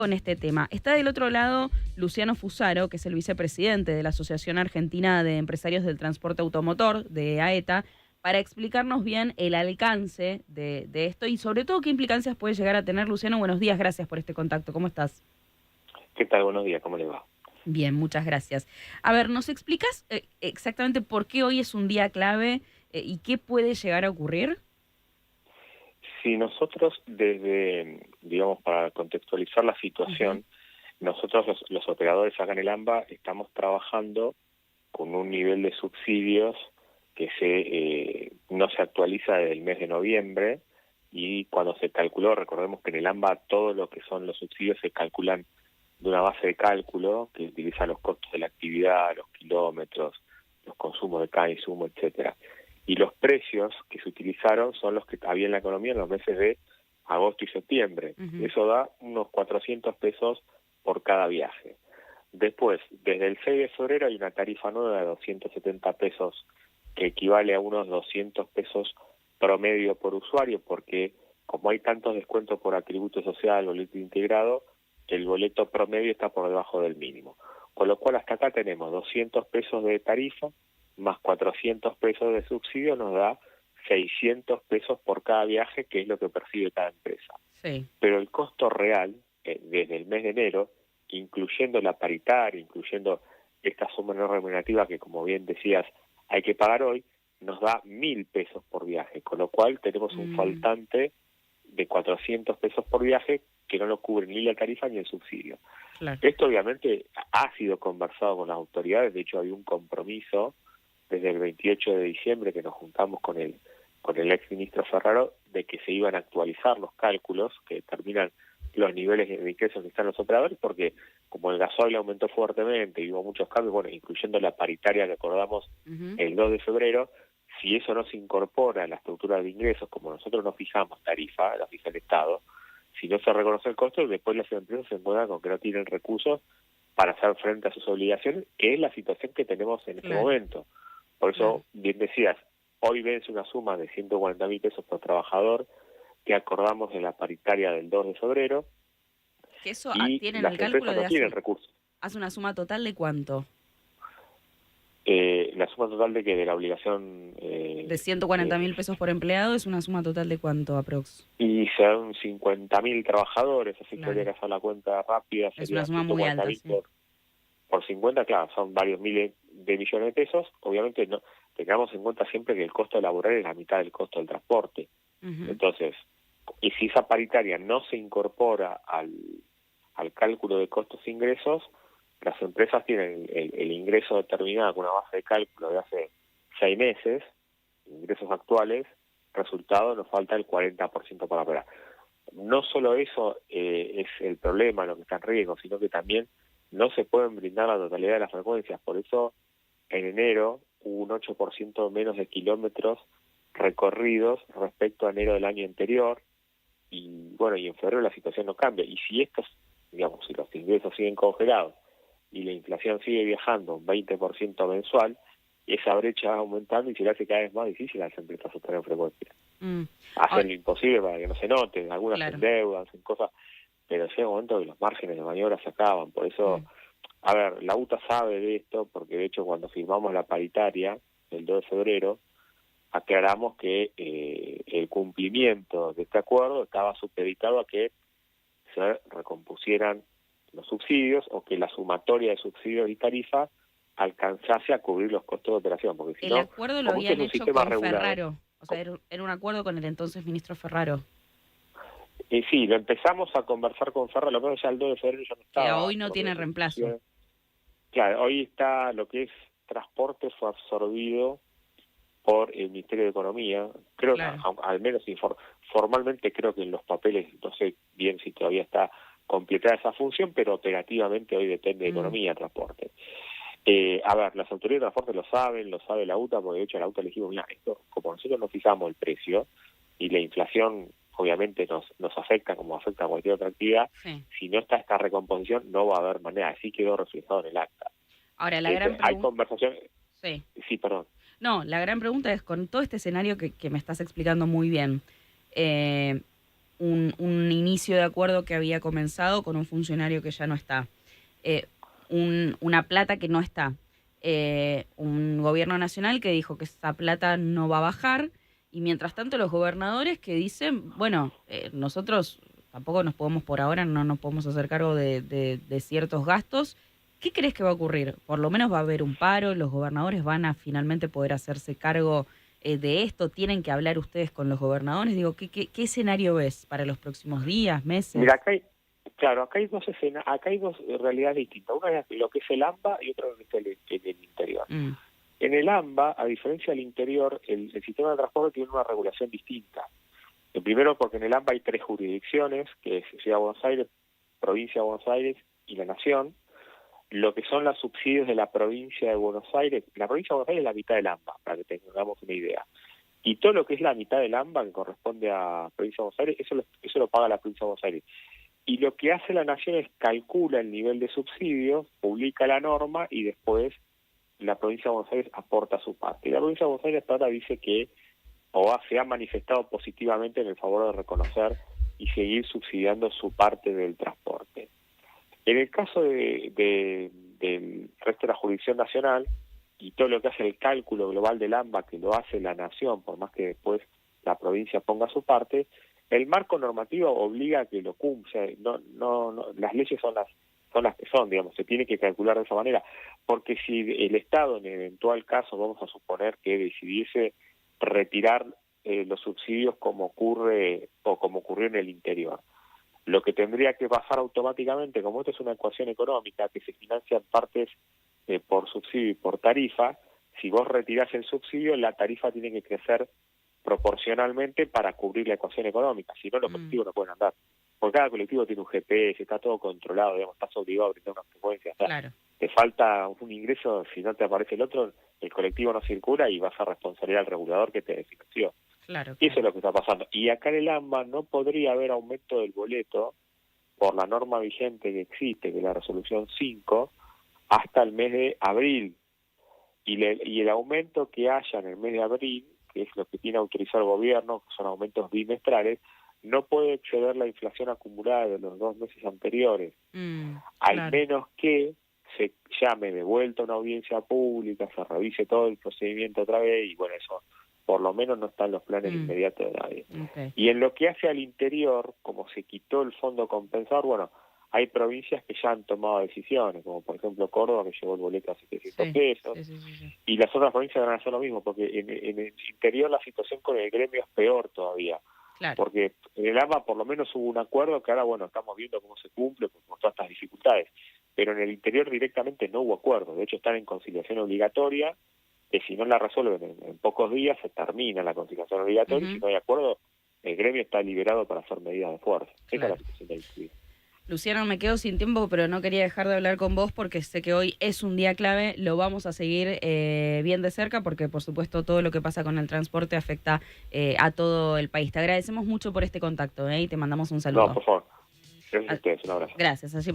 Con este tema. Está del otro lado Luciano Fusaro, que es el vicepresidente de la Asociación Argentina de Empresarios del Transporte Automotor, de AETA, para explicarnos bien el alcance de esto y sobre todo qué implicancias puede llegar a tener. Luciano, buenos días, gracias por este contacto. ¿Cómo estás? ¿Qué tal? Buenos días, ¿cómo le va? Bien, muchas gracias. A ver, ¿nos explicas exactamente por qué hoy es un día clave y qué puede llegar a ocurrir? Si nosotros digamos, para contextualizar la Ujú. situación, nosotros los operadores acá en el AMBA estamos trabajando con un nivel de subsidios que no se actualiza desde el mes de noviembre y cuando se calculó, recordemos que en el AMBA todo lo que son los subsidios se calculan de una base de cálculo que utiliza los costos de la actividad, los kilómetros, los consumos de cada insumo, etcétera. Y los precios que se utilizaron son los que había en la economía en los meses de agosto y septiembre. Ujú. Eso da unos 400 pesos por cada viaje. Después, desde el 6 de febrero hay una tarifa nueva de 270 pesos que equivale a unos 200 pesos promedio por usuario, porque como hay tantos descuentos por atributo social, boleto integrado, el boleto promedio está por debajo del mínimo. Con lo cual hasta acá tenemos 200 pesos de tarifa más 400 pesos de subsidio, nos da 600 pesos por cada viaje, que es lo que percibe cada empresa. Sí. Pero el costo real, desde el mes de enero, incluyendo la paritaria, incluyendo esta suma no remunerativa que, como bien decías, hay que pagar hoy, nos da 1.000 pesos por viaje, con lo cual tenemos un Mm, faltante de 400 pesos por viaje que no lo cubre ni la tarifa ni el subsidio. claro. Esto obviamente ha sido conversado con las autoridades, de hecho hay un compromiso desde el 28 de diciembre que nos juntamos con el ex ministro Ferraro de que se iban a actualizar los cálculos que determinan los niveles de ingresos que están los operadores, porque como el gasoil aumentó fuertemente y hubo muchos cambios, bueno, incluyendo la paritaria que acordamos Ujú. el 2 de febrero, si eso no se incorpora a la estructura de ingresos, como nosotros no fijamos tarifa, la fija el Estado, si no se reconoce el costo, después las empresas se encuentran con que no tienen recursos para hacer frente a sus obligaciones, que es la situación que tenemos en este Claro, momento. Por claro. eso, bien decías, hoy vence una suma de 140.000 pesos por trabajador que acordamos en la paritaria del 2 de febrero Que eso y tienen el las cálculo empresas de no tienen recursos. hace una suma total de cuánto. La suma total de la obligación De 140.000 pesos por empleado es una suma total de cuánto, aprox. y son 50.000 trabajadores, así que habría Claro. que hacer la cuenta rápida, Es una serían suma muy alta, 140.000 sí. por 50, claro, son varios miles de millones de pesos. Obviamente no tengamos en cuenta siempre que el costo laboral es la mitad del costo del transporte. Ujú. Entonces, y si esa paritaria no se incorpora al cálculo de costos e ingresos, las empresas tienen el ingreso determinado con una base de cálculo de hace 6 meses, ingresos actuales, resultado nos falta el 40% para operar. No solo eso es el problema, lo que está en riesgo, sino que también no se pueden brindar la totalidad de las frecuencias. Por eso, en enero hubo un 8% menos de kilómetros recorridos respecto a enero del año anterior, y bueno, y en febrero la situación no cambia. Y si estos, digamos, si los ingresos siguen congelados y la inflación sigue viajando un 20% mensual, esa brecha va aumentando y se le hace cada vez más difícil a las empresas sostener frecuencia. Mm. Hacen Ahora, lo imposible para que no se note, algunas se claro. endeudan, hacen cosas, pero llega un momento que los márgenes de maniobra se acaban. Por eso, Mm. a ver, la UTA sabe de esto, porque de hecho cuando firmamos la paritaria, el 2 de febrero, aclaramos que el cumplimiento de este acuerdo estaba supeditado a que se recompusieran los subsidios o que la sumatoria de subsidios y tarifas alcanzase a cubrir los costos de operación, porque si El no, acuerdo lo como esto es habían un hecho sistema con regulado, Ferraro. O sea, era un acuerdo con el entonces ministro Ferraro, sí, lo empezamos a conversar con Ferro, lo menos ya el 2 de febrero ya no que estaba hoy no por tiene reemplazo. discusión. Claro, hoy está lo que es transporte fue absorbido por el Ministerio de Economía, creo que Claro. al menos formalmente creo que en los papeles, no sé bien si todavía está completada esa función, pero operativamente hoy depende de Mm. Economía, Transporte. A ver, las autoridades de transporte lo saben, lo sabe la UTA, porque de hecho la UTA le dijimos, mira, esto, como nosotros no fijamos el precio y la inflación obviamente nos afecta como afecta a cualquier otra actividad, Sí. si no está esta recomposición no va a haber manera, así quedó reflejado en el acta. Ahora, la gran Hay pregunta... conversación, Sí. sí, perdón. No, la gran pregunta es, con todo este escenario que me estás explicando muy bien, eh, un inicio de acuerdo que había comenzado con un funcionario que ya no está, una plata que no está, un gobierno nacional que dijo que esa plata no va a bajar, y mientras tanto los gobernadores que dicen, bueno, nosotros tampoco nos podemos por ahora, no nos podemos hacer cargo de ciertos gastos. ¿Qué crees que va a ocurrir? Por lo menos va a haber un paro, los gobernadores van a finalmente poder hacerse cargo de esto, tienen que hablar ustedes con los gobernadores. Digo, ¿qué escenario ves para los próximos días, meses? Mira, acá hay dos realidades distintas. Una es lo que es el AMBA y otra es el interior. En el AMBA, a diferencia del interior, el sistema de transporte tiene una regulación distinta. Primero porque en el AMBA hay 3 jurisdicciones, que es Ciudad de Buenos Aires, Provincia de Buenos Aires y la Nación. Lo que son los subsidios de la provincia de Buenos Aires, la provincia de Buenos Aires es la mitad del AMBA, para que tengamos una idea. Y todo lo que es la mitad del AMBA, que corresponde a provincia de Buenos Aires, eso lo paga la provincia de Buenos Aires. Y lo que hace la Nación es calcula el nivel de subsidios, publica la norma y después la provincia de Buenos Aires aporta su parte. Y la provincia de Buenos Aires hasta ahora dice que se ha manifestado positivamente en el favor de reconocer y seguir subsidiando su parte del transporte. En el caso del resto de la jurisdicción nacional y todo lo que hace el cálculo global del AMBA, que lo hace la Nación, por más que después la provincia ponga su parte, el marco normativo obliga a que lo cumpla. Las leyes son las que son, digamos, se tiene que calcular de esa manera, porque si el Estado, en eventual caso, vamos a suponer que decidiese retirar los subsidios como ocurrió en el interior, lo que tendría que pasar automáticamente, como esto es una ecuación económica que se financia en partes por subsidio y por tarifa, si vos retirás el subsidio, la tarifa tiene que crecer proporcionalmente para cubrir la ecuación económica, si no los colectivos no pueden andar. Porque cada colectivo tiene un GPS, está todo controlado, digamos, estás obligado a brindar una frecuencia. O sea, Claro. Te falta un ingreso, si no te aparece el otro, el colectivo no circula y vas a responsabilidad al regulador que te desfinanció. Claro. Eso es lo que está pasando. Y acá en el AMBA no podría haber aumento del boleto por la norma vigente que existe, que es la resolución 5, hasta el mes de abril. Y el aumento que haya en el mes de abril, que es lo que tiene autorizado el gobierno, que son aumentos bimestrales, no puede exceder la inflación acumulada de los 2 meses anteriores, al menos que se llame de vuelta a una audiencia pública, se revise todo el procedimiento otra vez, y bueno, eso por lo menos no está en los planes inmediatos de nadie. Okay. Y en lo que hace al interior, como se quitó el fondo compensador, bueno, hay provincias que ya han tomado decisiones, como por ejemplo Córdoba, que llevó el boleto a 700 pesos, Sí. Y las otras provincias van a hacer lo mismo, porque en el interior la situación con el gremio es peor todavía. Claro. Porque en el AMBA por lo menos hubo un acuerdo que ahora, bueno, estamos viendo cómo se cumple por todas estas dificultades, pero en el interior directamente no hubo acuerdo. De hecho, están en conciliación obligatoria, que si no la resuelven en pocos días, se termina la conciliación obligatoria, y si no hay acuerdo, el gremio está liberado para hacer medidas de fuerza. Claro. Esa es la situación del distrito. Luciano, me quedo sin tiempo, pero no quería dejar de hablar con vos porque sé que hoy es un día clave, lo vamos a seguir bien de cerca porque, por supuesto, todo lo que pasa con el transporte afecta a todo el país. Te agradecemos mucho por este contacto y te mandamos un saludo. No, por favor. Gracias a ustedes, un abrazo. Gracias. Así